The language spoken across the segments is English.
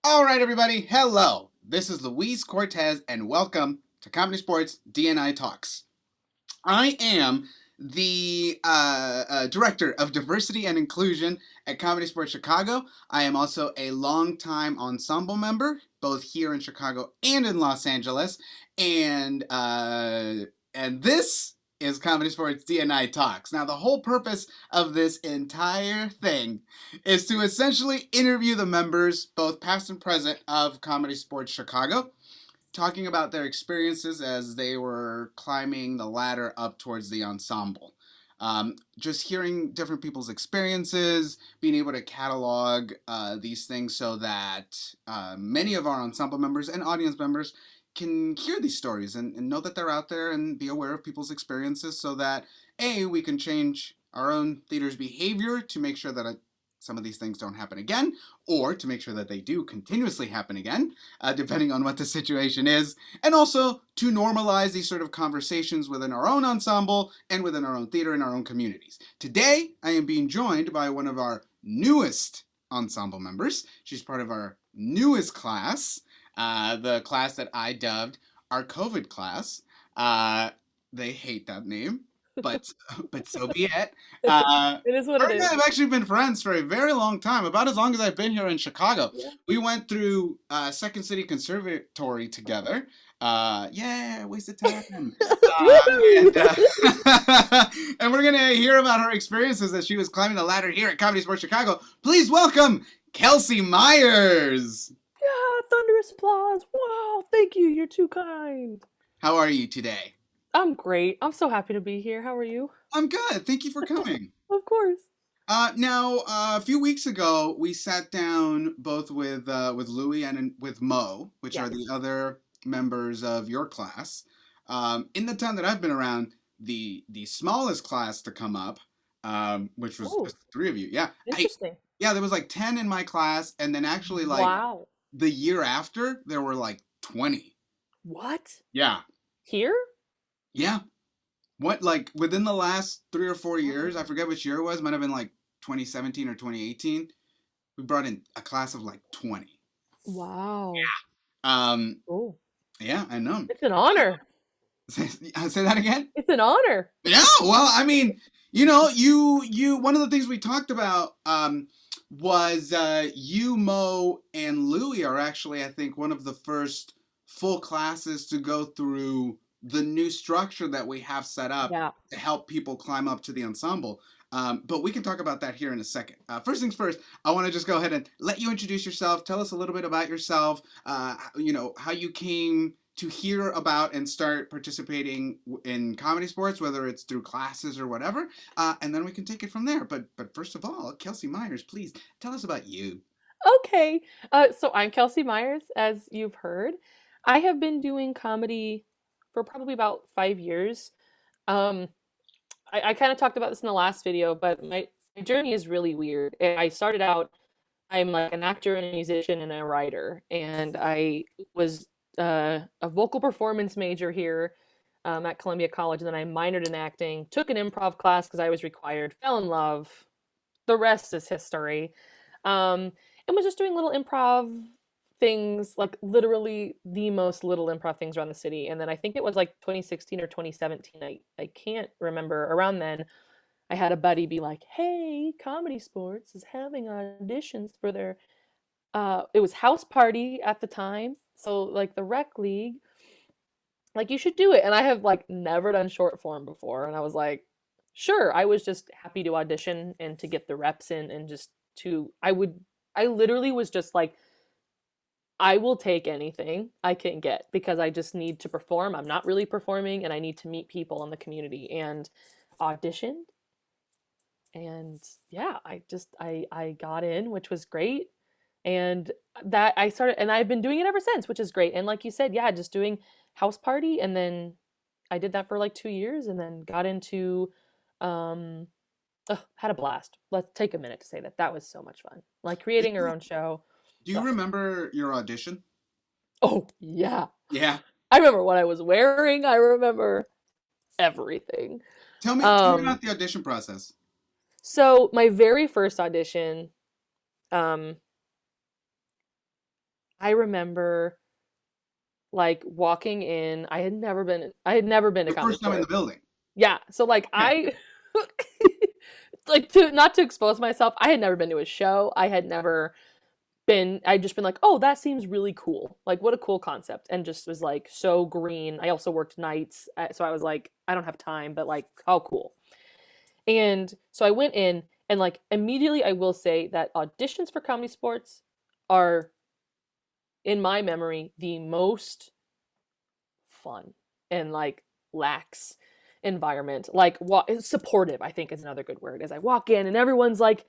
All right, everybody. Hello. This is Luis Cortez, and welcome to Comedy Sports DNI Talks. I am the director of diversity and inclusion at Comedy Sports Chicago. I am also a longtime ensemble member, both here in Chicago and in Los Angeles. And this is Comedy Sports DNI Talks. Now, the whole purpose of this entire thing is to essentially interview the members, both past and present, of Comedy Sports Chicago, talking about their experiences as they were climbing the ladder up towards the ensemble. Just hearing different people's experiences, being able to catalog these things so that many of our ensemble members and audience members can hear these stories and know that they're out there and be aware of people's experiences so that, A, we can change our own theater's behavior to make sure that some of these things don't happen again, or to make sure that they do continuously happen again, depending on what the situation is, and also to normalize these sort of conversations within our own ensemble and within our own theater and our own communities. Today, I am being joined by one of our newest ensemble members. She's part of our newest class, the class that I dubbed our COVID class. They hate that name, but so be it. It is what Her it and is. I have actually been friends for a very long time, about as long as I've been here in Chicago. Yeah. We went through Second City Conservatory together. Yeah, wasted time. and, and we're gonna hear about her experiences as she was climbing the ladder here at Comedy Sports Chicago. Please welcome Kelsey Myers. Yeah, thunderous applause. Wow, thank you. You're too kind. How are you today? I'm great. I'm so happy to be here. How are you? I'm good. Thank you for coming. Of course. Now, a few weeks ago, we sat down both with Louie and with Mo, which are Yes. the other members of your class. In the time that I've been around, the smallest class to come up, which was Oh, just the three of you. interesting. Yeah, there was like 10 in my class, and then actually like Wow. the year after, there were like 20. What? Yeah, Here? yeah. What, like within the last 3 or 4 years, I Oh. forget which year it was, might have been like 2017 or 2018. We brought in a class of like 20. Wow. Um, Oh, yeah, I know. it's an honor. Say that again? It's an honor. Yeah, well, I mean, you one of the things we talked about was you, Mo, and Louie are actually, I think, one of the first full classes to go through the new structure that we have set up Yeah. to help people climb up to the ensemble. But we can talk about that here in a second. First things first, I want to just go ahead and let you introduce yourself. Tell us a little bit about yourself. How you came to hear about and start participating in comedy sports, whether it's through classes or whatever, and then we can take it from there. But first of all, Kelsey Myers, please tell us about you. Okay. So I'm Kelsey Myers, as you've heard. I have been doing comedy for probably about 5 years. Um, I kind of talked about this in the last video, but my journey is really weird. I started out, I'm like an actor and a musician and a writer, and I was a vocal performance major here at Columbia College, and then I minored in acting, took an improv class because I was required, fell in love. The rest is history. Um, and was just doing little improv things, like literally the most little improv things around the city. And then I think it was like 2016 or 2017. I can't remember. Around then, I had a buddy be like, "Hey, Comedy Sports is having auditions for their it was house party at the time. So like the rec league, like you should do it." And I have like never done short form before, and I was like, "Sure." I was just happy to audition and to get the reps in and just to I literally was just like, I will take anything I can get because I just need to perform. I'm not really performing and I need to meet people in the community, and auditioned. And yeah, I got in, which was great. And that I started, and I've been doing it ever since, which is great. And like you said, yeah, just doing house party, and then I did that for like 2 years, and then got into um had a blast. Let's take a minute to say that was so much fun. Like Do creating our you, own show. do you remember your audition? Oh, yeah. Yeah. I remember what I was wearing. I remember everything. Tell me Um, about the audition process. so my very first audition, um, I remember like walking in. I had never been to Your Comedy first time in Store. the building. Yeah, so like Okay. I like to not to expose myself, I had never been to a show. I'd just been like, "Oh, that seems really cool. Like what a cool concept." And just was like so green. I also worked nights, so I was like, I don't have time, but like how cool. And so I went in and like immediately I will say that auditions for comedy sports are in my memory the most fun and like lax environment. Like supportive, I think is another good word. As I walk in and everyone's like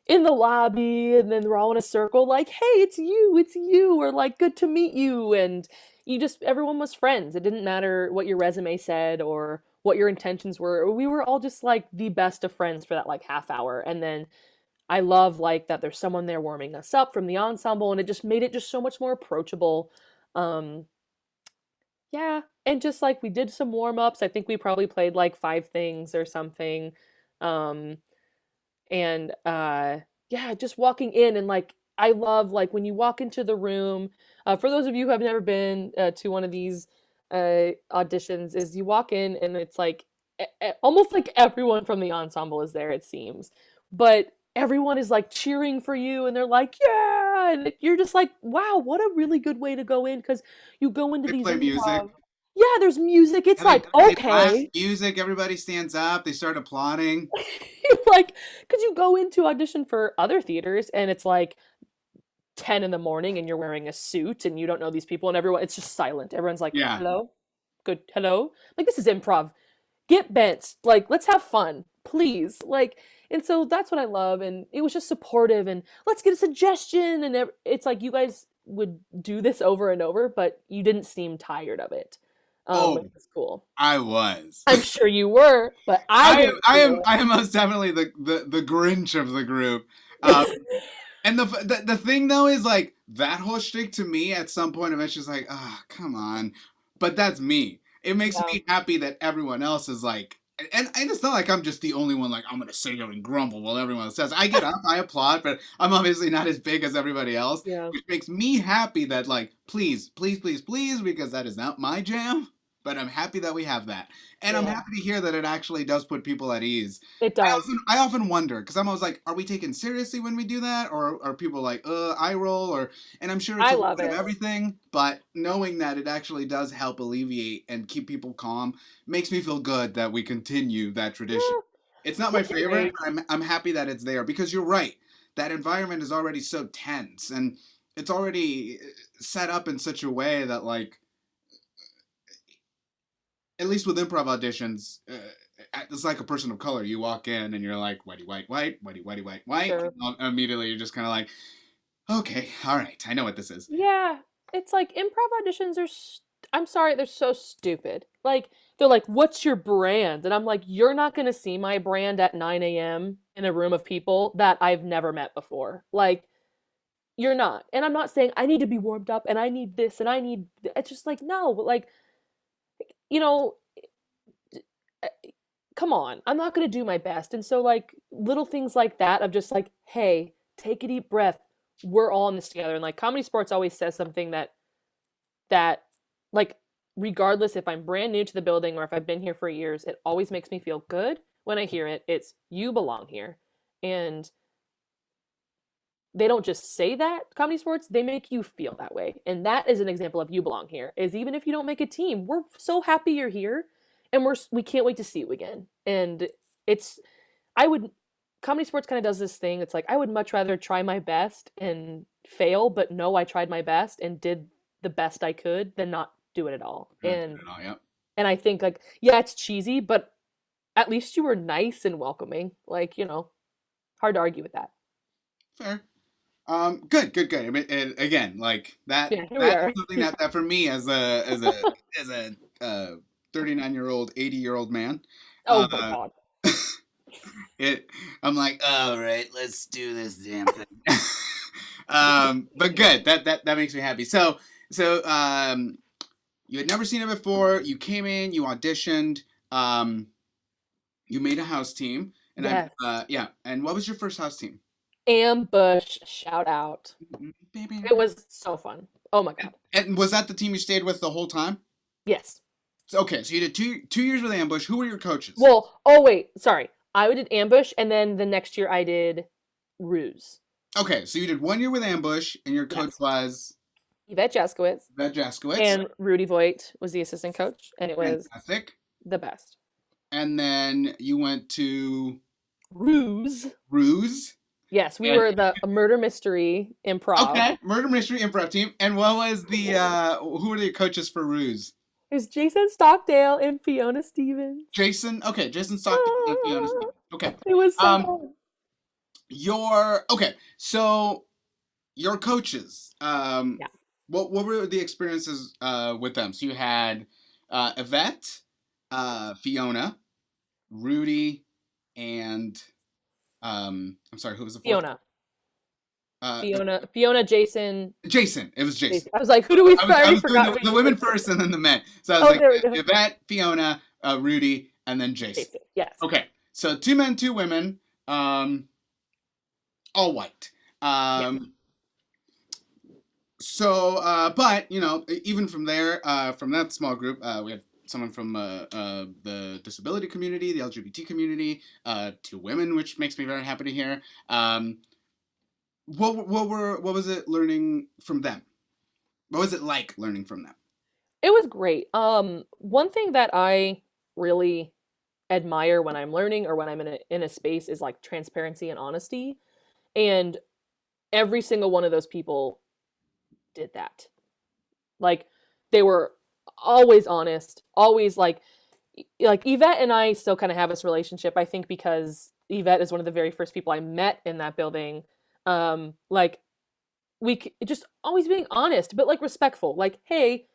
in the lobby and then we're all in a circle like, hey, it's you, or like good to meet you. And you just everyone was friends. It didn't matter what your resume said or what your intentions were. We were all just like the best of friends for that like half hour. And then I love like that there's someone there warming us up from the ensemble, and it just made it just so much more approachable. um yeah, and just like we did some warm-ups. I think we probably played like five things or something. um and yeah, just walking in and like I love like when you walk into the room. For those of you who have never been to one of these auditions, is you walk in and it's like almost like everyone from the ensemble is there, it seems, but everyone is like cheering for you and they're like yeah, and you're just like wow, what a really good way to go in, because you go into They these play music. improv. Yeah, there's music. It's And they like and they blast okay. music. Everybody stands up. They start applauding. Like because you go into audition for other theaters and it's like 10 in the morning and you're wearing a suit and you don't know these people and everyone, it's just silent. Everyone's like Yeah. hello, good, hello, like this is improv, get bent, like let's have fun please, like. And so that's what I love, and it was just supportive and let's get a suggestion, and it's like you guys would do this over and over but you didn't seem tired of it, which Oh, was cool. I was. I'm sure you were, but I I am. didn't I am. feel I am most definitely the Grinch of the group. Um, it. and the thing though is like that whole shtick to me at some point eventually is like, ah, oh, come on. But that's me. It makes Yeah, me happy that everyone else is like, and it's not like I'm just the only one. Like I'm gonna sit here and grumble while everyone else says. I get up, I applaud, but I'm obviously not as big as everybody else, yeah, which makes me happy that like, please, please, please, please, because that is not my jam. But I'm happy that we have that, and I'm yeah, happy to hear that it actually does put people at ease. it I does. often I often wonder because I'm always like, are we taken seriously when we do that, or are people like, eye roll, or and I'm sure it's I a little love bit of it. everything, but knowing that it actually does help alleviate and keep people calm makes me feel good that we continue that tradition. Yeah, It's not my it's favorite, great. but I'm happy that it's there because you're right. That environment is already so tense and it's already set up in such a way that like at least with improv auditions, it's like a person of color. You walk in and you're like, whitey, white, white, whitey, whitey, white, white. Sure. And immediately you're just kind of like, okay, all right, I know what this is. Yeah, it's like improv auditions are. I'm sorry, they're so stupid. Like they're like, "What's your brand?" And I'm like, "You're not gonna see my brand at 9 a.m. in a room of people that I've never met before. Like you're not." And I'm not saying I need to be warmed up and I need this and I need. It's just like no, like you know, eh, come on, I'm not gonna do my best. And so like little things like that of just like, hey, take a deep breath. We're all in this together. And like comedy sports always says something that like regardless if I'm brand new to the building or if I've been here for years, it always makes me feel good when I hear it. It's you belong here. And they don't just say that comedy sports, they make you feel that way. And that is an example of you belong here. Is even if you don't make a team, we're so happy you're here and we can't wait to see you again. And it's I would comedy sports kind of does this thing. It's like I would much rather try my best and fail, but know I tried my best and did the best I could than not do it at all. Not doing it all, yep. And I think like yeah, it's cheesy, but at least you were nice and welcoming. Like, hard to argue with that. Fair. Good, good, good. I mean, and again, like that Yeah, here we that is are. something that for me as a 39-year-old, 80-year-old man, Oh my uh, god. it I'm like, all right, let's do this damn thing. But good. That makes me happy. So you had never seen it before. You came in, you auditioned, um, you made a house team, and Yes. yeah. And what was your first house team? Ambush, shout out. It Baby. was so fun. Oh my god. And was that the team you stayed with the whole time? Yes. So, okay, so you did two years with Ambush. Who were your coaches? Well, oh wait, sorry. I did Ambush, and then the next year I did Ruse. Okay, so you did 1 year with Ambush, and your coach Yes. was Yvette Jaskowitz Vet Jaskowitz. and Rudy Voigt was the assistant coach, and it was Fantastic. the best. And then you went to Ruse. Ruse. Yes, we And were the murder mystery improv. okay, murder mystery improv team. And what was the who were the coaches for Ruse? It was Jason Stockdale and Fiona Stevens. Jason. Okay, Jason Stockton and Fiona Ah, Stevens. Okay. it was so Um, fun. your okay. So your coaches. Yeah. What were the experiences with them? So you had Yvette, Fiona, Rudy, and I'm sorry, who was the fourth? Fiona. Uh, Fiona, Jason. Jason. It was Jason. I was like, who do we? I I already was doing forgot. the women first and then the men. So I was Oh, like there we go. Yvette, Fiona, Rudy, and then Jason. Jason. Yes. Okay, so two men, two women, all white. Yes. So, but you know, even from there, from that small group, we had someone from the disability community, the LGBT community, two women, which makes me very happy to hear. What was it learning from them? What was it like learning from them? It was great. One thing that I really admire when I'm learning or when I'm in a space is like transparency and honesty. And every single one of those people did that. Like they were always honest, always like Yvette and I still kind of have this relationship, I think because Yvette is one of the very first people I met in that building. Like just always being honest, but like respectful. Like, hey,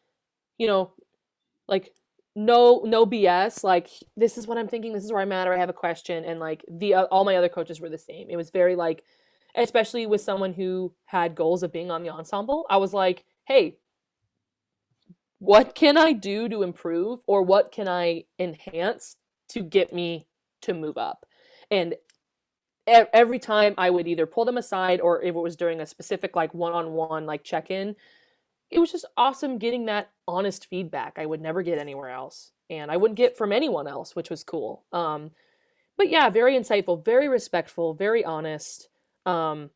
you know, like no BS. Like this is what I'm thinking. This is where I'm at, or I have a question. And like the all my other coaches were the same. It was very like, especially with someone who had goals of being on the ensemble. I was like, hey, what can I do to improve, or what can I enhance to get me to move up? And every time I would either pull them aside, or if it was during a specific like one-on-one like check-in, it was just awesome getting that honest feedback I would never get anywhere else, and I wouldn't get from anyone else, which was cool. But yeah, very insightful, very respectful, very honest. Um,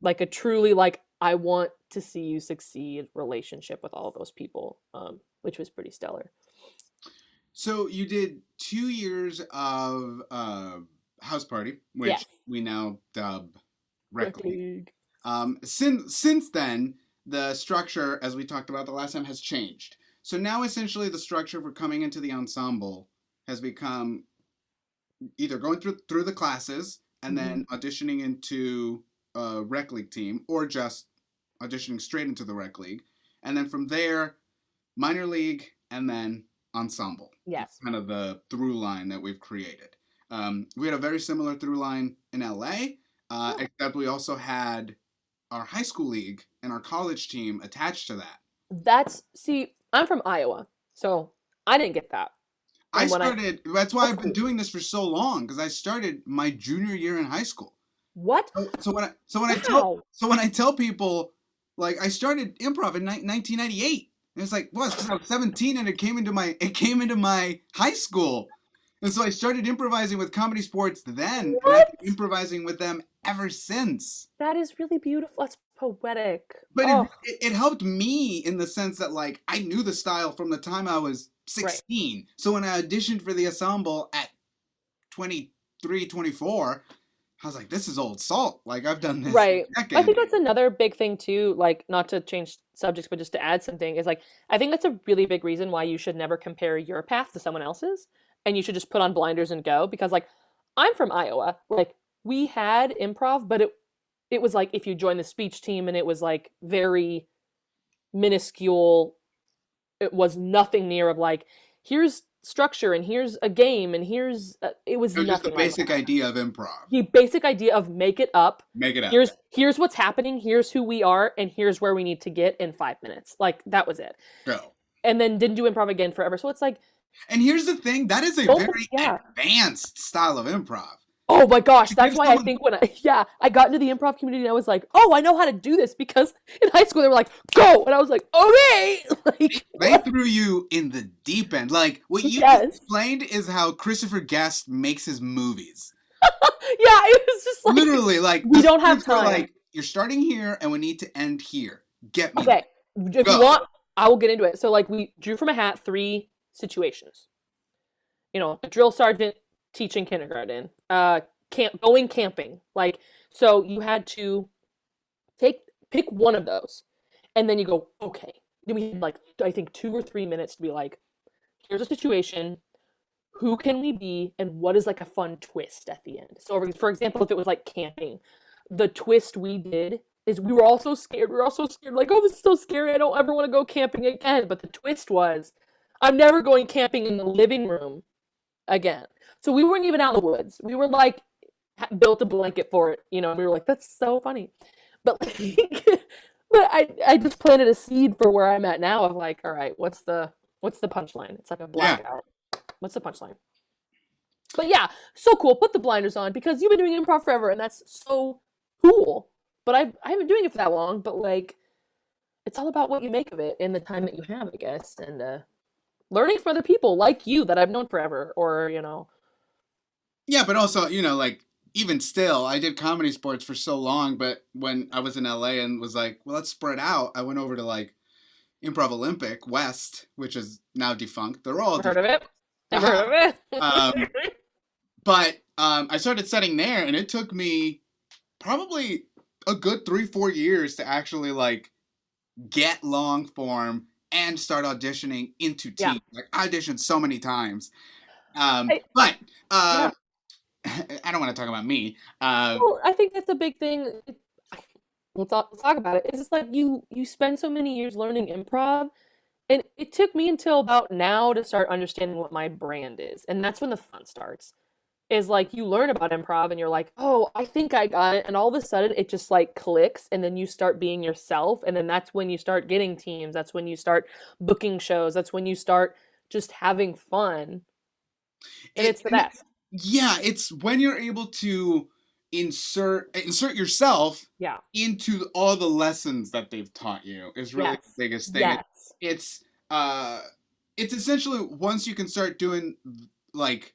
like a truly like I want to see you succeed relationship with all of those people, which was pretty stellar. So you did 2 years of House Party, which Yes. we now dub Rec Rec League. League. Since then, the structure, as we talked about the last time, has changed. So now essentially the structure for coming into the ensemble has become either going through the classes and Mhm. then auditioning into a Rec League team, or just auditioning straight into the Rec League, and then from there, minor league, and then ensemble. That's Yes. kind of the through line that we've created. We had a very similar through line in LA, Oh, except we also had our high school league and our college team attached to that. that's see, I'm from Iowa, so I didn't get that I from when I. started, that's why That's I've been cool. doing this for so long, because I started my junior year in high school. What? Wow. So when I tell people, like, I started improv in 1998, and it's like, what? Because I was 17 and it came into my high school, and so I started improvising with Comedy Sports then, and I've What? been improvising with them ever since. That is really beautiful. That's poetic. But Oh, it helped me in the sense that, like, I knew the style from the time I was right. 16. So when I auditioned for the ensemble at 23, 24, I was like, this is old salt. Like, I've done this for Right. I decades. think that's another big thing too, like not to change subjects, but just to add something is like I think that's a really big reason why you should never compare your path to someone else's, and you should just put on blinders and go because like I'm from Iowa. Like we had improv, but it was like if you join the speech team and it was like very minuscule. It was nothing near of like here's structure and here's a game and it was It was just the nothing like basic idea of improv. the basic idea of make it up. Make it up. Here's what's happening, here's who we are, and here's where we need to get in 5 minutes. Like that was it. Go. And then didn't do improv again forever. So it's like And here's the thing, that is a don't very yeah. advanced style of improv. Oh my gosh, To that's give why I someone think when I got into the improv community and I was like, oh, I know how to do this because in high school they were like, go, and I was like, okay, like they what? threw you in the deep end. Like what you just Yes, explained is how Christopher Guest makes his movies. yeah, it was just like Literally, like the we don't have scripts are time. like, you're starting here and we need to end here. Get me there. Okay, if you Go. want, I will get into it. So like we drew from a hat three situations. A drill sergeant teaching kindergarten, going camping. Like so, you had to take pick one of those, and then you go okay. Then we had like I think 2 or 3 minutes to be like, here's a situation. Who can we be, and what is like a fun twist at the end? So, for example, if it was like camping, the twist we did is we were all so scared. We were all so scared, like, oh, this is so scary. I don't ever want to go camping again. But the twist was, I'm never going camping in the living room again. So we weren't even out in the woods. We were like built a blanket for it. We were like, that's so funny. But like, but I just planted a seed for where I'm at now of like, all right, what's the punchline? It's like a Yeah. blackout. What's the punchline? But yeah, so cool. Put the blinders on because you've been doing improv forever, and that's so cool. But I haven't been doing it for that long. But like, it's all about what you make of it in the time that you have, I guess, and learning from other people like you that I've known forever, or Yeah, but also, like even still, I did comedy sports for so long, but when I was in LA and was like, well, let's spread out, I went over to like Improv Olympic West, which is now defunct. They're all Never heard of defunct. it. Never heard of um, it. but I started setting there, and it took me probably a good 3-4 years to actually like get long form and start auditioning into Yeah. teams. Like I auditioned so many times. I, But yeah. I don't want to talk about me. Well, I think that's a big thing. Let's talk about it. It's just like you spend so many years learning improv, and it took me until about now to start understanding what my brand is, and that's when the fun starts. Is like you learn about improv and you're like, oh, I think I got it, and all of a sudden it just like clicks, and then you start being yourself, and then that's when you start getting teams. That's when you start booking shows. That's when you start just having fun, and it, it's the and best. yeah, it's when you're able to insert yourself Yeah. into all the lessons that they've taught you is really the Yes. biggest thing. Yes. It's uh it's essentially once you can start doing like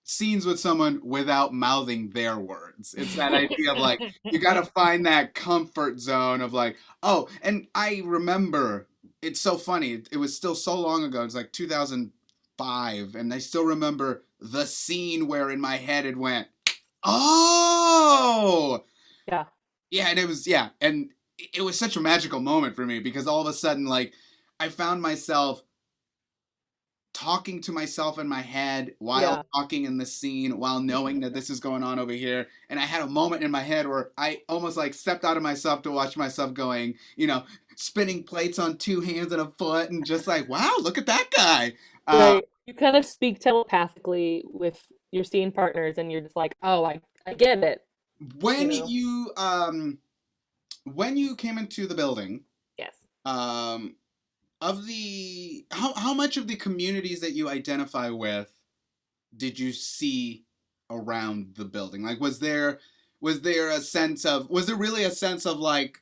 scenes with someone without mouthing their words. It's that idea of like you got to find that comfort zone of like, oh, and I remember it's so funny. It was still so long ago. It's like 2005, and I still remember the scene where in my head it went, oh, Yeah. yeah, and it was yeah, and it was such a magical moment for me because all of a sudden like I found myself talking to myself in my head while Yeah. talking in the scene while knowing that this is going on over here, and I had a moment in my head where I almost like stepped out of myself to watch myself going, spinning plates on 2 hands and a foot and just like, wow, look at that guy. Right. You kind of speak telepathically with your scene partners, and you're just like, oh, I get it. You when know. you um when you came into the building, Yes. um of the how much of the communities that you identify with did you see around the building? Like, was there really a sense of like,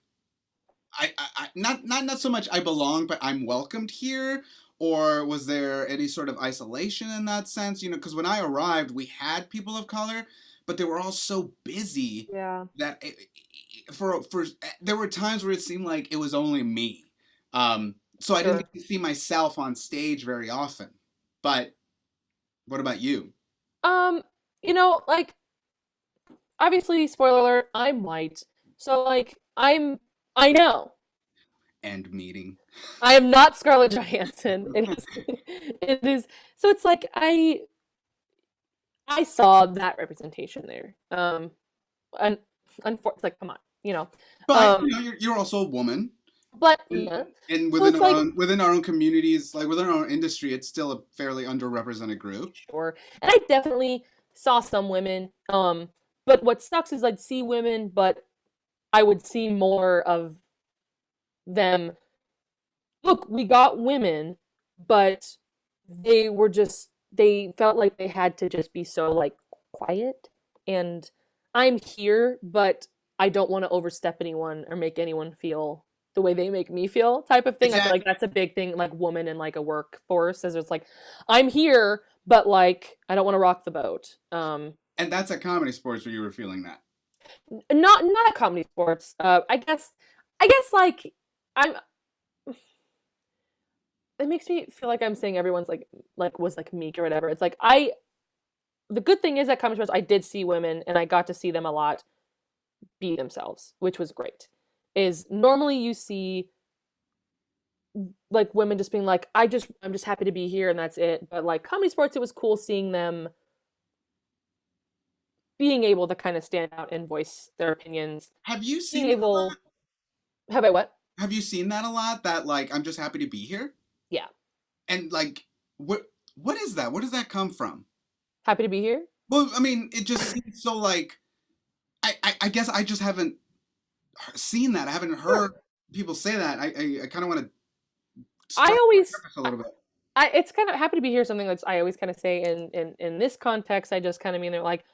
not so much I belong, but I'm welcomed here, or was there any sort of isolation in that sense? Because when I arrived, we had people of color, but they were all so busy Yeah. that for there were times where it seemed like it was only me. So I didn't Sure. get to see myself on stage very often. But what about you? Um, like obviously, spoiler alert, I'm white. So like I know. End meeting. I am not Scarlett Johansson. It is it is so it's like I saw that representation there. And it's like come on, you know. But Um you're also a woman, but and, yeah. and So it's like within our own communities, like within our own industry, it's still a fairly underrepresented group. sure. And I definitely saw some women. But what sucks is I'd see women, but I would see more of them. Look, we got women, but they felt like they had to just be so like quiet. and I'm here, but I don't want to overstep anyone or make anyone feel the way they make me feel type of thing. I feel like Exactly. that's a big thing, like woman in like a workforce, is it's like I'm here, but like I don't want to rock the boat. And that's at comedy sports where you were feeling that. Not comedy sports. I guess like I'm. It makes me feel like I'm saying everyone's like was like meek or whatever. It's like I. The good thing is at comedy sports, I did see women, and I got to see them a lot be themselves, which was great. Is normally you see like women just being like, I'm just happy to be here and that's it. But like comedy sports, it was cool seeing them being able to kind of stand out and voice their opinions. Have you Being seen that a lot? able, have I what? Have you seen that a lot? That like I'm just happy to be here, Yeah, and like what is that? Where does that come from? happy to be here. Well, I mean, it just seems so like I guess I just haven't seen that. I haven't Sure. heard people say that. I kind of want to I scratch the always, surface a little bit. it's kind of happy to be here. Something that's I always kind of say in this context. I just kind of mean they're like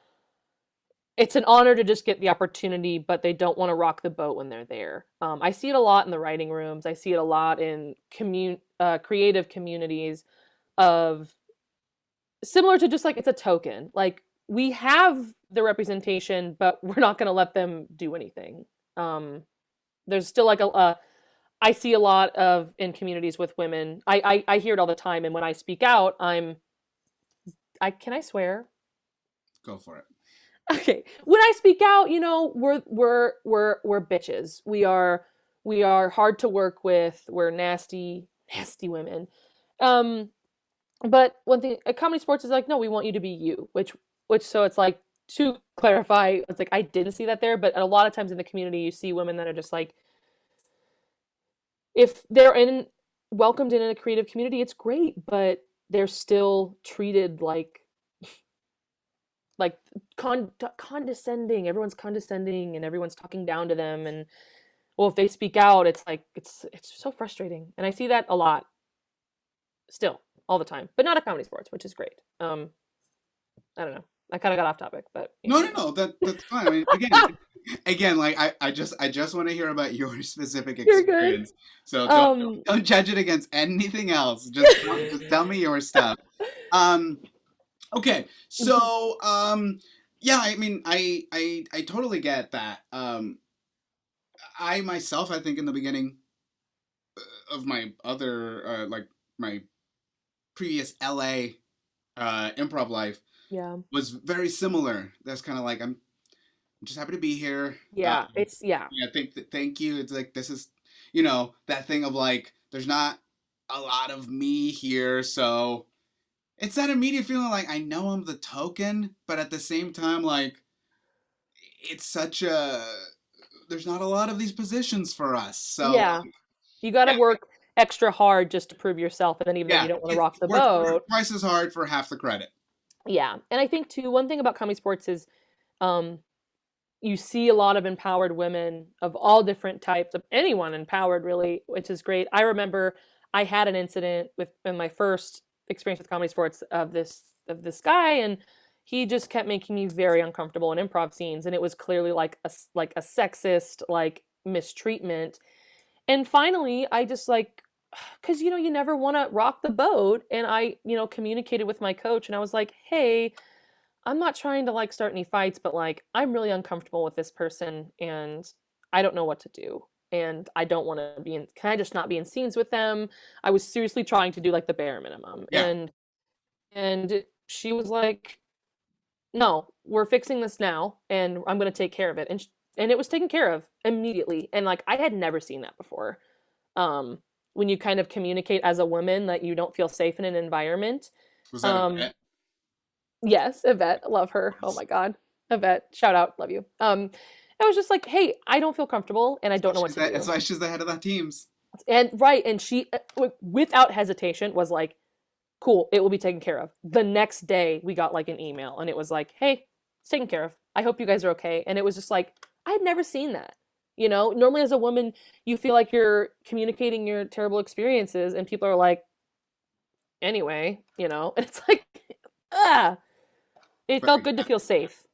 it's an honor to just get the opportunity, but they don't want to rock the boat when they're there. I see it a lot in the writing rooms. I see it a lot in creative communities of similar to just like it's a token. Like we have the representation, but we're not going to let them do anything. Um, there's still like I see a lot of in communities with women. I hear it all the time, and when I speak out, I can I swear? Go for it. Okay, when I speak out, you know, we're bitches. We are hard to work with. We're nasty women. Um, but one thing, comedy sports is like, no, we want you to be you. Which so it's like to clarify, it's like I didn't see that there, but a lot of times in the community, you see women that are just like, if they're in welcomed in a creative community, it's great, but they're still treated like condescending. Everyone's condescending and everyone's talking down to them. And well, if they speak out, it's like it's so frustrating. And I see that a lot still all the time, but not at comedy sports, which is great. I don't know. I kind of got off topic, but No, no, no. That's fine. I mean, again, like I just want to hear about your specific you're good. experience. So Um, don't judge it against anything else. Just tell me your stuff. Um, okay. So yeah. I mean, I totally get that. I myself, I think in the beginning of my other like my previous LA improv life yeah, was very similar. That's kind of like I'm just happy to be here. yeah, it's yeah, Yeah, thank you. It's like this is, that thing of like there's not a lot of me here, so it's that immediate feeling like I know I'm the token, but at the same time, like it's such a there's not a lot of these positions for us. So yeah. You got to yeah, work extra hard just to prove yourself, and then even though yeah, you don't want to it, rock the work boat, twice as hard for half the credit. yeah. And I think too, one thing about comedy sports is, um, you see a lot of empowered women of all different types of anyone empowered really, which is great. I remember I had an incident with in my first experience with comedy sports of this guy, and he just kept making me very uncomfortable in improv scenes, and it was clearly like a sexist like mistreatment. And finally I just like, because you never want to rock the boat, and I communicated with my coach, and I was like, hey, I'm not trying to like start any fights, but like I'm really uncomfortable with this person and I don't know what to do. And I don't want to be in, can I just not be in scenes with them? I was seriously trying to do like the bare minimum. Yeah, And she was like, "No, we're fixing this now and I'm going to take care of it." And it was taken care of immediately. And like I had never seen that before. Um when you kind of communicate as a woman that you don't feel safe in an environment. was that a Um bet? Yes, Yvette, love her. Oh my God. Yvette, shout out, love you. I was just like, hey, I don't feel comfortable and I don't know what to That's do. why she's the head of the teams. And right, and she, without hesitation, was like, cool, it will be taken care of. The next day, we got like an email and it was like, hey, it's taken care of. I hope you guys are okay. And it was just like, I had never seen that. Normally as a woman, you feel like you're communicating your terrible experiences and people are like, anyway, and it's like, ah, it felt Right. good to feel safe.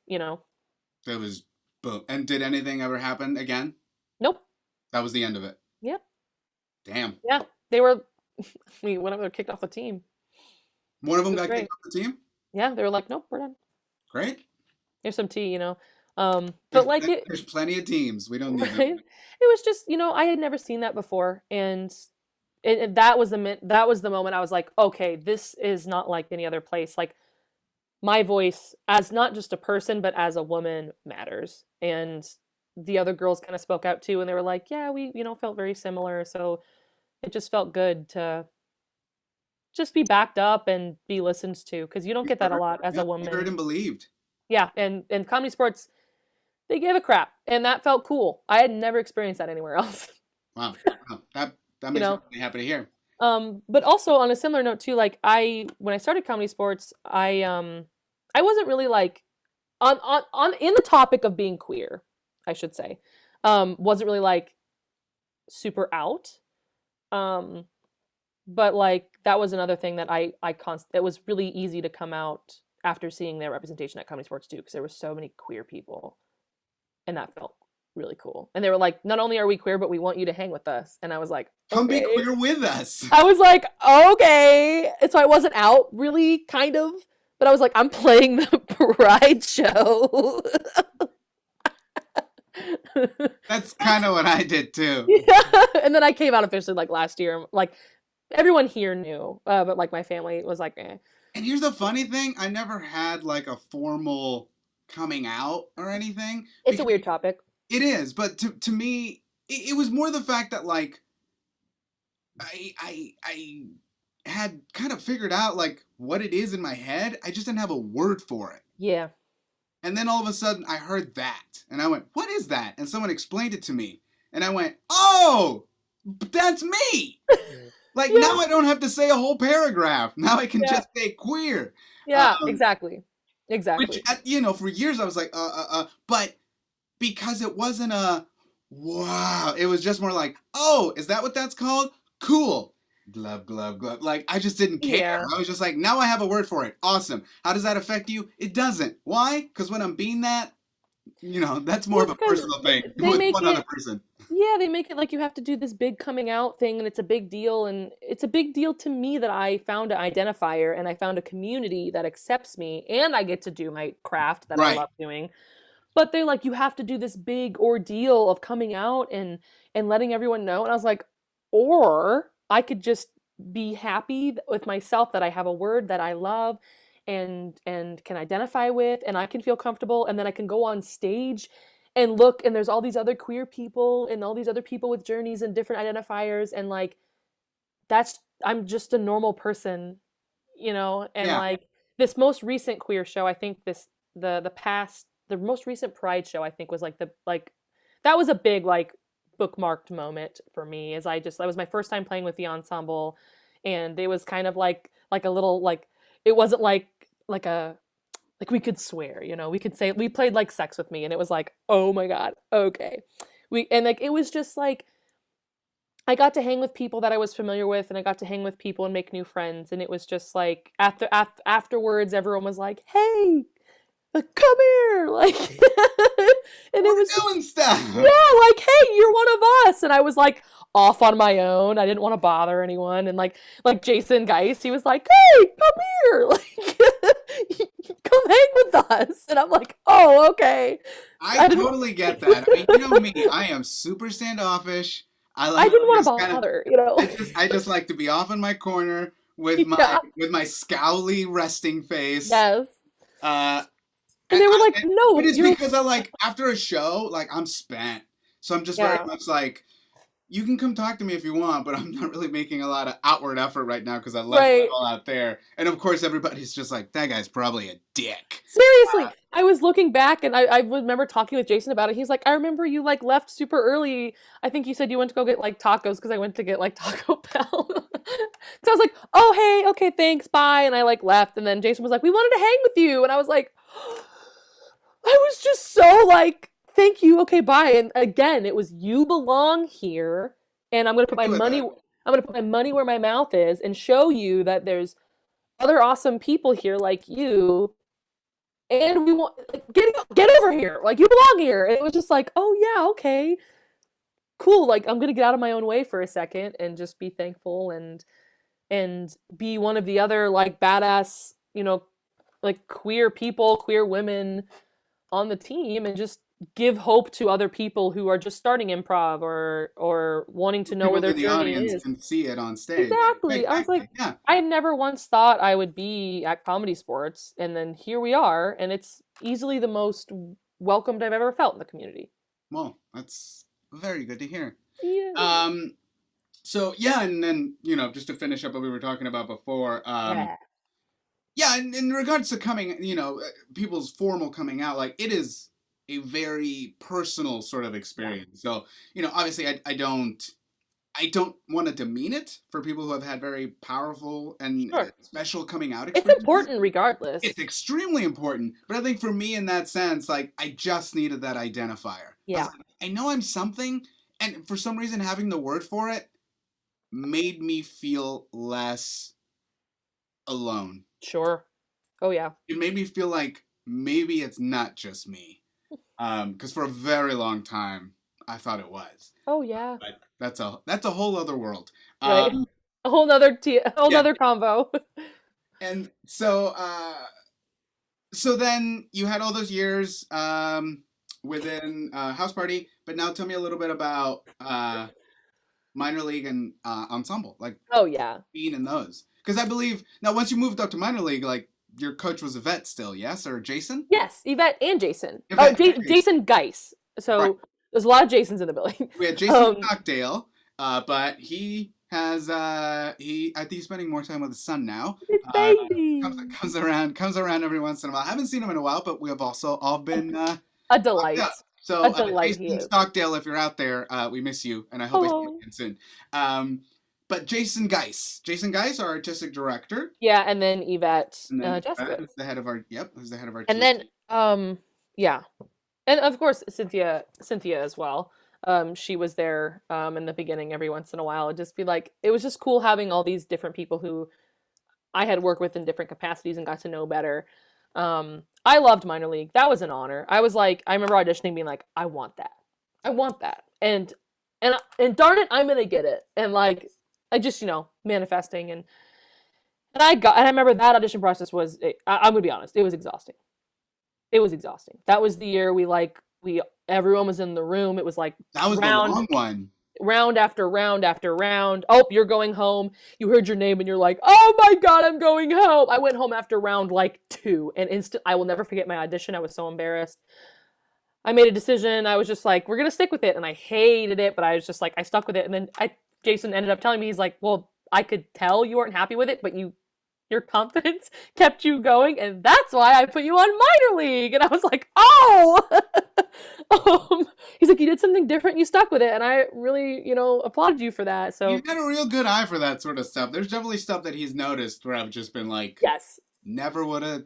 It was boom. And did anything ever happen again? Nope. That was the end of it. Yep. Damn. Yeah. They were we went up there kicked off the team. One of It them was got kicked great. off the team? Yeah, they were like, "Nope, we're done. Great. Here's some tea," you know. But like it There's plenty of teams. We don't need right? them. It was just, I had never seen that before, and that was the moment I was like, "Okay, this is not like any other place." Like my voice as not just a person but as a woman matters. And the other girls kind of spoke out too, and they were like, "Yeah, we, felt very similar." So it just felt good to just be backed up and be listened to because you don't You get that a heard, lot as yeah, a you heard woman. and believed. Yeah, and comedy sports, they give a crap, and that felt cool. I had never experienced that anywhere else. Wow. Wow. That you makes me know. really happy to hear. But also on a similar note too, like when I started comedy sports, I wasn't really like on in the topic of being queer, I should say, wasn't really like super out. Um, but like that was another thing that it was really easy to come out after seeing their representation at comedy sports too, because there were so many queer people, and that felt really cool. And they were like, not only are we queer, but we want you to hang with us. And I was like, Come be okay. queer with us. I was like, okay. And so I wasn't out really, kind of, but I was like, I'm playing the pride show. That's kind of what I did too. Yeah. And then I came out officially like last year. Like everyone here knew, but like my family was like, eh. And here's the funny thing, I never had like a formal coming out or anything. It's a Because weird topic. it is, but to me, it was more the fact that like I had kind of figured out like what it is in my head. I just didn't have a word for it. Yeah. And then all of a sudden I heard that and I went, "What is that?" And someone explained it to me. And I went, "Oh, that's me." Like Yeah. now I don't have to say a whole paragraph. Now I can Yeah. just say queer. Yeah. Um, Exactly. which Exactly. for years I was like, but because it wasn't a wow, it was just more like, oh, is that what that's called? Cool. Glove, glove, glove. Like I just didn't care. Yeah. I was just like, now I have a word for it. Awesome. How does that affect you? It doesn't. Why? Because when I'm being that, that's more Well, of it's a because personal thing they with make one other it. person. Yeah, they make it like you have to do this big coming out thing, and it's a big deal, and it's a big deal to me that I found an identifier and I found a community that accepts me, and I get to do my craft that I Right. love doing. But they're like, you have to do this big ordeal of coming out and letting everyone know. And I was like, or I could just be happy with myself that I have a word that I love and can identify with, and I can feel comfortable, and then I can go on stage and look, and there's all these other queer people and all these other people with journeys and different identifiers, and like that's I'm just a normal person, and Yeah. like this most recent queer show, I think the most recent pride show I think was like the like that was a big like bookmarked moment for me, as that was my first time playing with the ensemble, and it was kind of like a little like it wasn't like a like we could swear, we could say we played like sex with me, and it was like, oh my god, okay. And like it was just like I got to hang with people that I was familiar with, and I got to hang with people and make new friends, and it was just like afterwards everyone was like, hey, like, come here, like and it We're was just doing stuff. yeah, like, hey, you're one of us. And I was like off on my own. I didn't want to bother anyone. And like Jason Geist, he was like, hey, come here, like come hang with us. And I'm like, oh, okay. I I didn't totally get that. I mean, you know me, I am super standoffish. I I like didn't to want just to kind of bother, I just like to be off in my corner with my Yeah. with my scowly resting face. Yes. Uh, And and they were like, but no, it's you're because I like after a show, like I'm spent, so I'm just very yeah. much like, you can come talk to me if you want, but I'm not really making a lot of outward effort right now because I left it Right. all out there. And of course, everybody's just like, that guy's probably a dick. Seriously, I was looking back, and I remember talking with Jason about it. He's like, I remember you like left super early. I think you said you went to go get like tacos because I went to get like Taco Bell. So I was like, oh hey, okay, thanks, bye, and I like left. And then Jason was like, we wanted to hang with you, and I was like, I was just so like, thank you, okay, bye. And again, it was you belong here, and Agree with that. I'm gonna put my money where my mouth is, and show you that there's other awesome people here like you, and we want like, get over here, like you belong here. And it was just like, oh yeah, okay, cool. Like I'm gonna get out of my own way for a second and just be thankful and be one of the other like badass, like queer people, queer women on the team, and just give hope to other people who are just starting improv or wanting to know where People their in the journey audience is. can see it on stage. Exactly. I was like, Exactly. Yeah. I never once thought I would be at Comedy Sports, and then here we are, and it's easily the most welcomed I've ever felt in the community. Well, that's very good to hear. Yeah. Um, so yeah, and then just to finish up what we were talking about before, Yeah. yeah, in regards to coming, people's formal coming out, like it is a very personal sort of Yeah. experience. So obviously, I don't want to demean it for people who have had very powerful and Sure. special coming out It's experiences. important regardless. It's extremely important, but I think for me in that sense, like I just needed that identifier. I was Yeah. like, I know I'm something, and for some reason having the word for it made me feel less alone. Sure. Oh yeah. It made me feel like maybe it's not just me. Because for a very long time I thought it was. Oh yeah. But that's a whole other world. Right. Um, A whole yeah, nother combo. and so then you had all those years within House Party, but now tell me a little bit about minor league and ensemble, like Oh yeah. being in those. Because I believe now once you moved up to minor league, like your coach was Yvette still, yes, or Jason? Yes, Yvette and Jason. Oh, Yvette and Jason. Jason Geis. Right. So there's a lot of Jasons in the building. We had Jason Um, Stockdale, but he has I think he's spending more time with his son now. baby. Comes around every once in a while. I haven't seen him in a while, but we have also all been A locked delight. up. So A delight he Jason is. Stockdale, if you're out there, we miss you, and I hope I see you Hello. again soon. But Jason Geis, our artistic director, Yeah, and then Yvette, and then Jessica. who's the head of our And team. then yeah. And of course Cynthia as well. She was there in the beginning every once in a while. It'd just be like it was just cool having all these different people who I had worked with in different capacities and got to know better. I loved minor league. That was an honor. I was like, I remember auditioning, being like, I want that. I want that. And darn it, I'm gonna get it. And like, I just manifesting and I remember that audition process was. I'm gonna be honest, it was exhausting. It was exhausting. That was the year we everyone was in the room. It was like That was the round long one. round after round after round. Oh, you're going home. You heard your name and you're like, oh my God, I'm going home. I went home after round like 2 and I will never forget my audition. I was so embarrassed. I made a decision. I was just like, we're going to stick with it. And I hated it, but I was just like, I stuck with it. And then Jason ended up telling me, he's like, well, I could tell you weren't happy with it, but your confidence kept you going, and that's why I put you on minor league. And I was like, oh. He's like, you did something different, you stuck with it, and I really applauded you for that. So He's got a real good eye for that sort of stuff. There's definitely stuff that he's noticed where I've just been like, yes, never would have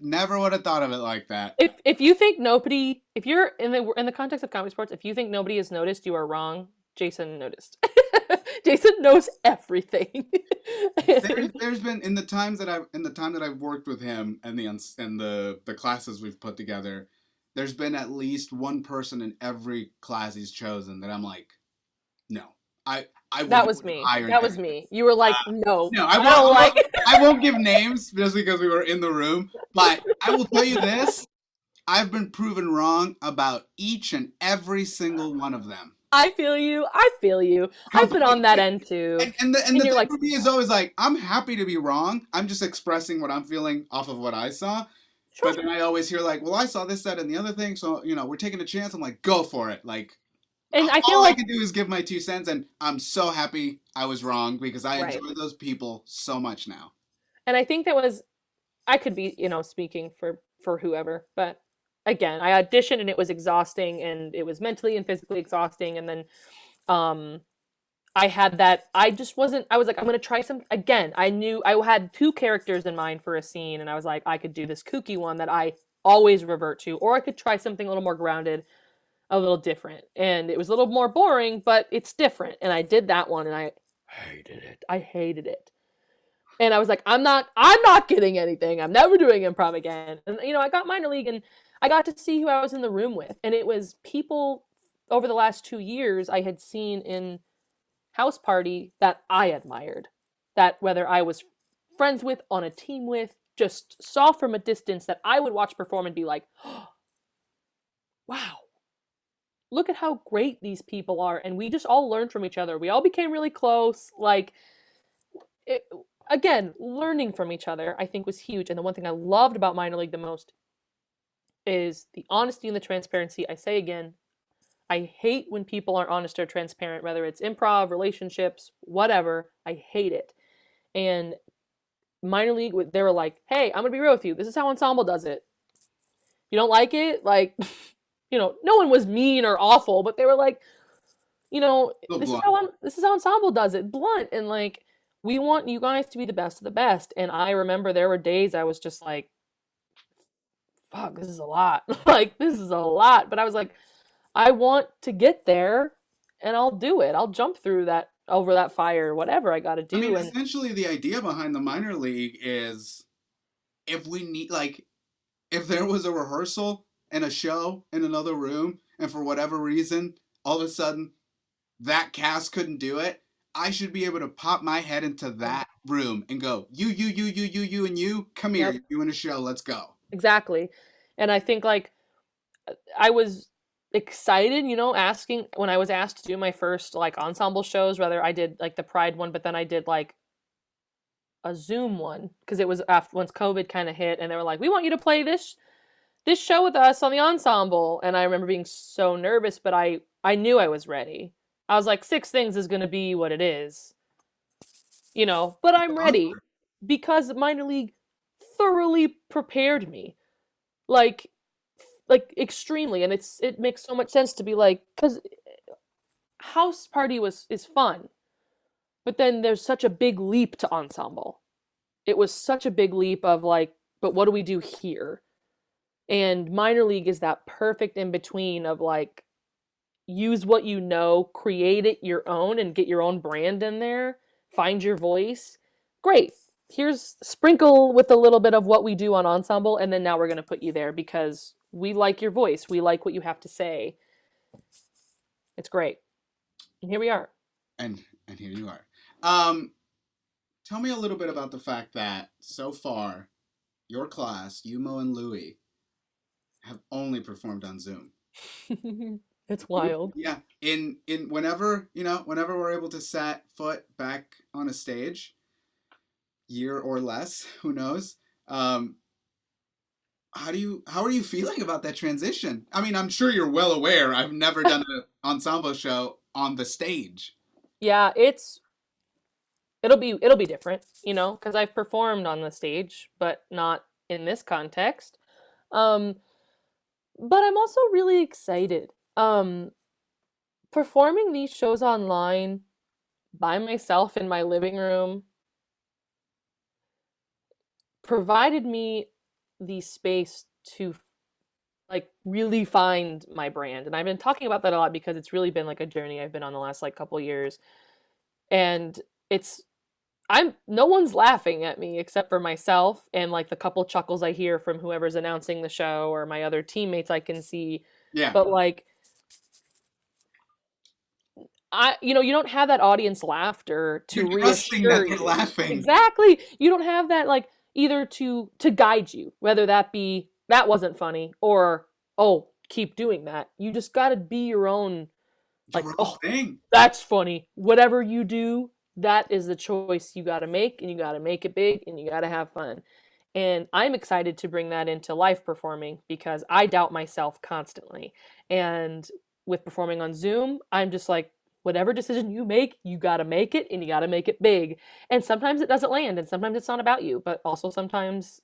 thought of it like that. if you think nobody, if you're in the context of comedy sports, if you think nobody has noticed, you are wrong. Jason noticed. Jason knows everything. There's been in the time that I've worked with him and the classes we've put together, there's been at least one person in every class he's chosen that I'm like, no, I that was me. That was me. You were like, no, no, I won't give names just because we were in the room, but I will tell you this: I've been proven wrong about each and every single one of them. I feel you. I feel you. I've been on that end too. And the you're thing like, for me is always like, I'm happy to be wrong. I'm just expressing what I'm feeling off of what I saw. sure. But then I always hear like, well, I saw this, that, and the other thing, so we're taking a chance. I'm like, go for it. Like, And I feel all like I can do is give my 2 cents, and I'm so happy I was wrong because I right. enjoy those people so much now. And I think I could be, speaking for whoever, but again, I auditioned and it was exhausting and it was mentally and physically exhausting. And then, I had that, I was like, I'm going to try some, again, I knew I had 2 characters in mind for a scene. And I was like, I could do this kooky one that I always revert to, or I could try something a little more grounded, a little different. And it was a little more boring, but it's different. And I did that one and I hated it. I hated it. And I was like, I'm not getting anything. I'm never doing improv again. And I got minor league and I got to see who I was in the room with, and it was people over the last 2 years I had seen in house party that I admired, that whether I was friends with, on a team with, just saw from a distance that I would watch perform and be like, oh, wow, look at how great these people are. And we just all learned from each other. We all became really close. Like, it, again, learning from each other, I think was huge. And the one thing I loved about minor league the most is the honesty and the transparency. I say again, I hate when people aren't honest or transparent, whether it's improv, relationships, whatever. I hate it. And minor league, they were like, hey, I'm going to be real with you. This is how Ensemble does it. You don't like it? Like, no one was mean or awful, but they were like, So this is how Ensemble does it, blunt. And like, we want you guys to be the best of the best. And I remember there were days I was just like, fuck, this is a lot. Like, this is a lot. But I was like, I want to get there and I'll do it. I'll jump through that, over that fire, whatever I got to I mean, do. And essentially, the idea behind the minor league is if we need, like, if there was a rehearsal and a show in another room, and for whatever reason, all of a sudden that cast couldn't do it, I should be able to pop my head into that room and go, you, and you, come here, yep, you're doing a show, let's go. exactly. And I think like I was excited, asking when I was asked to do my first like ensemble shows, whether I did like the Pride one, but then I did like a Zoom one because it was after once COVID kind of hit, and they were like, "We want you to play this show with us on the ensemble." And I remember being so nervous, but I knew I was ready. I was like, Six Things is going to be what it is, but I'm ready because minor league thoroughly prepared me. Like extremely, and it makes so much sense to be like, cuz house party is fun, but then there's such a big leap to ensemble. It was such a big leap of like, but what do we do here? And minor league is that perfect in between of like, use what you know, create it your own, and get your own brand in there, find your voice. Great. Here's sprinkle with a little bit of what we do on ensemble, and then now we're going to put you there because we like your voice. We like what you have to say. It's great. And here we are. And here you are. Um, Tell me a little bit about the fact that so far, your class, Yumo and Louie, have only performed on Zoom. It's wild. Yeah, in whenever whenever we're able to set foot back on a stage, year or less, who knows? Um, how are you feeling about that transition? I mean, I'm sure you're well aware. I've never done an ensemble show on the stage. Yeah, it'll be different, because I've performed on the stage, but not in this context. Um, but I'm also really excited. Performing these shows online by myself in my living room provided me the space to like really find my brand. And I've been talking about that a lot because it's really been like a journey I've been on the last like couple years. And it's I'm no one's laughing at me except for myself and like the couple chuckles I hear from whoever's announcing the show or my other teammates I can see. Yeah, But like you don't have that audience laughter to you're trusting that reassure they're you. laughing. Exactly. You don't have that like either to guide you, whether that be that wasn't funny or oh, keep doing that. You just got to be your own like Your own oh, thing. that's funny. Whatever you do, that is the choice you got to make and you got to make it big and you got to have fun. And I'm excited to bring that into live performing because I doubt myself constantly. And with performing on Zoom, I'm just like, whatever decision you make, you got to make it and you got to make it big. And sometimes it doesn't land and sometimes it's not about you, but also sometimes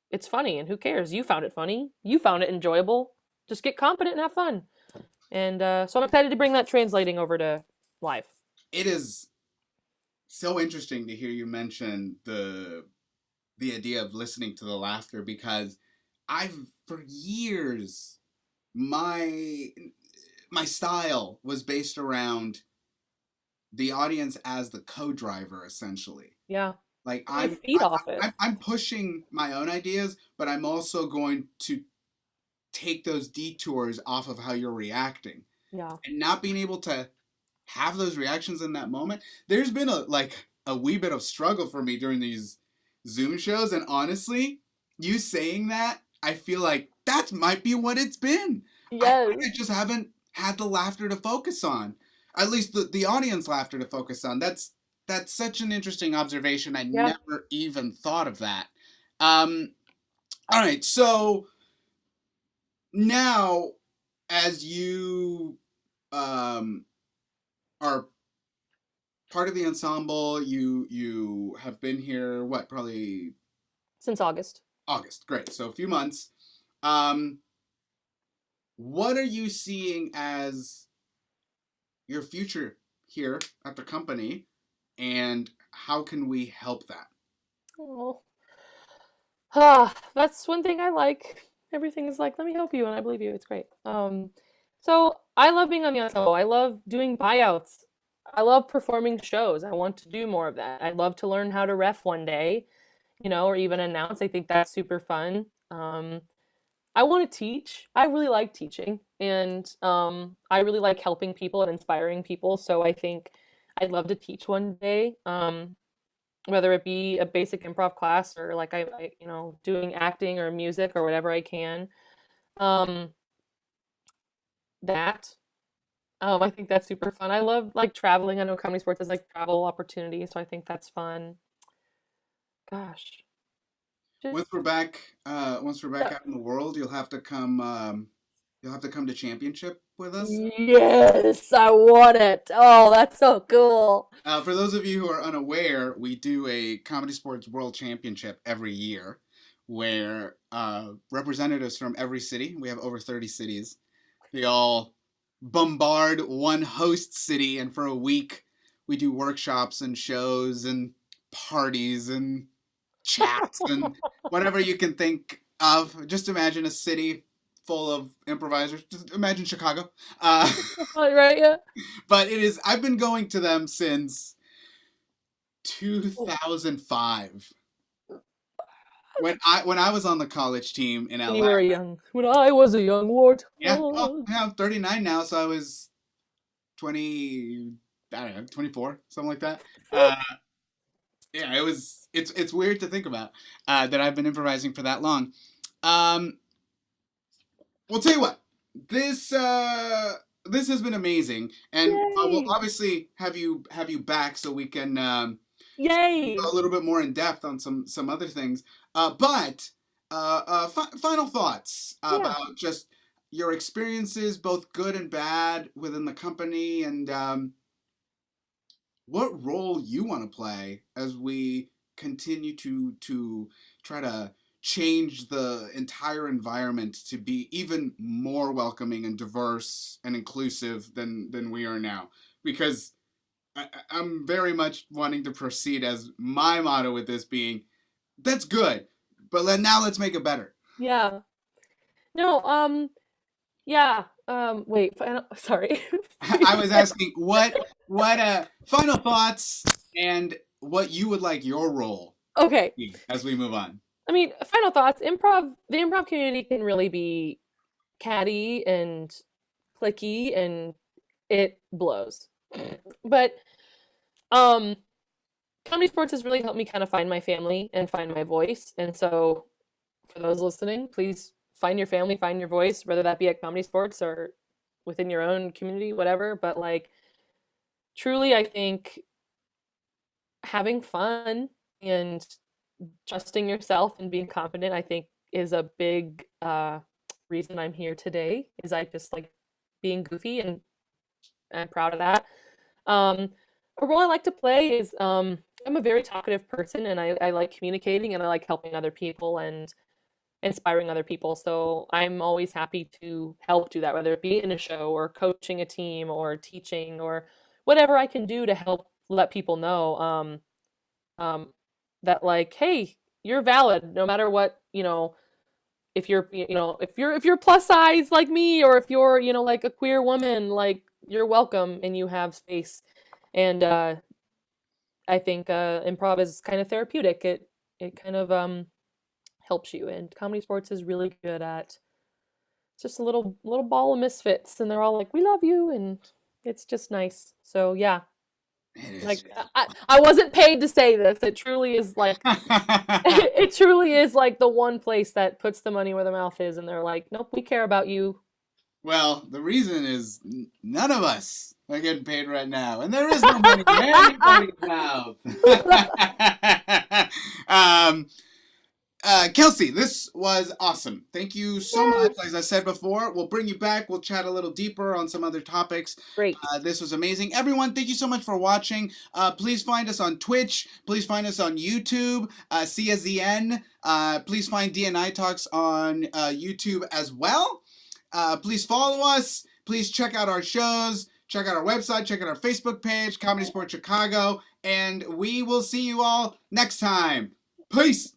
it's funny and who cares? You found it funny. You found it enjoyable. Just get confident and have fun. And so I'm excited to bring that translating over to live. It is so interesting to hear you mention the idea of listening to the laughter because I've for years my style was based around the audience as the co-driver essentially. Yeah. Like You feed off it. I'm pushing my own ideas, but I'm also going to take those detours off of how you're reacting, Yeah. and not being able to have those reactions in that moment. There's been a wee bit of struggle for me during these Zoom shows, and honestly, you saying that, I feel like that might be what it's been. I Yes. just haven't had the laughter to focus on. At least the audience laughter to focus on. That's such an interesting observation. I Yeah. never even thought of that. Um, all right, so now as you um, are part of the ensemble, you have been here what, probably Since August. August. Great. So a few months. Um, what are you seeing as your future here at the company, and how can we help that? Oh. Ah, that's one thing I like. Everything is like, let me help you, and I believe you. It's great. So I love being on the ensemble. I love doing buyouts. I love performing shows. I want to do more of that. I'd love to learn how to ref one day, or even announce. I think that's super fun. I want to teach. I really like teaching, and I really like helping people and inspiring people. So I think I'd love to teach one day. Whether it be a basic improv class or like doing acting or music or whatever I can. Um, that I think that's super fun. I love like traveling. I know comedy sports is like travel opportunities, so I think that's fun. Gosh, Once just we're back, once we're back yeah. out in the world, you'll have to come. You'll have to come to championship with us. Yes, I want it. Oh, that's so cool. For those of you who are unaware, we do a Comedy Sports World Championship every year, where representatives from every city, we have over 30 cities, they all bombard one host city, and for a week we do workshops and shows and parties and chats and whatever you can think of. Just imagine a city full of improvisers. Just imagine Chicago. Uh, Right? Yeah. but it is. I've been going to them since 2005 when I was on the college team in When LA. you were when I was a young Yeah, well, warthog. yeah, I'm 39 now, so I was 20. I don't know, 24, something like that. Uh, yeah, it was. It's weird to think about that I've been improvising for that long. Um, We'll tell you what. This this has been amazing, and we'll Yay! obviously have you back so we can go Yay! a little bit more in depth on some other things. But final thoughts Yeah. about just your experiences, both good and bad, within the company, and what role you want to play as we continue to try to change the entire environment to be even more welcoming and diverse and inclusive than we are now, because I'm very much wanting to proceed as my motto with this being, that's good, but now let's make it better. Yeah. No, yeah. Wait, sorry. I was asking what final thoughts and what you would like your role Okay. to be as we move on. I mean, final thoughts. The improv community can really be catty and clicky and it blows. But um comedy sports has really helped me kind of find my family and find my voice. And so for those listening, please find your family, find your voice, whether that be at comedy sports or within your own community, whatever. But like truly I think having fun and trusting yourself and being confident, I think, is a big reason I'm here today. Is I just like being goofy and I'm proud of that. Um, a role I like to play is I'm a very talkative person and I like communicating and I like helping other people and inspiring other people. So I'm always happy to help do that, whether it be in a show or coaching a team or teaching or whatever I can do to help let people know. Um, that like, hey, you're valid no matter what, if you're if you're plus size like me or if you're, like a queer woman, like you're welcome and you have space. And I think improv is kind of therapeutic. It kind of helps you and comedy sports is really good at It's just a little ball of misfits, and they're all like, "We love you," and it's just nice. So yeah, It is. like I wasn't paid to say this. It truly is like it truly is like the one place that puts the money where the mouth is, and they're like, "Nope, we care about you." Well, the reason is none of us are getting paid right now, and there is no money in anybody's mouth. um, Kelsey, this was awesome. Thank you so much. Yes. As I said before, we'll bring you back. We'll chat a little deeper on some other topics. Great. This was amazing. Everyone, thank you so much for watching. Please find us on Twitch. Please find us on YouTube, CSZN. Please find DNI Talks on YouTube as well. Please follow us. Please check out our shows. Check out our website. Check out our Facebook page, Comedy Sport Chicago. And we will see you all next time. Peace.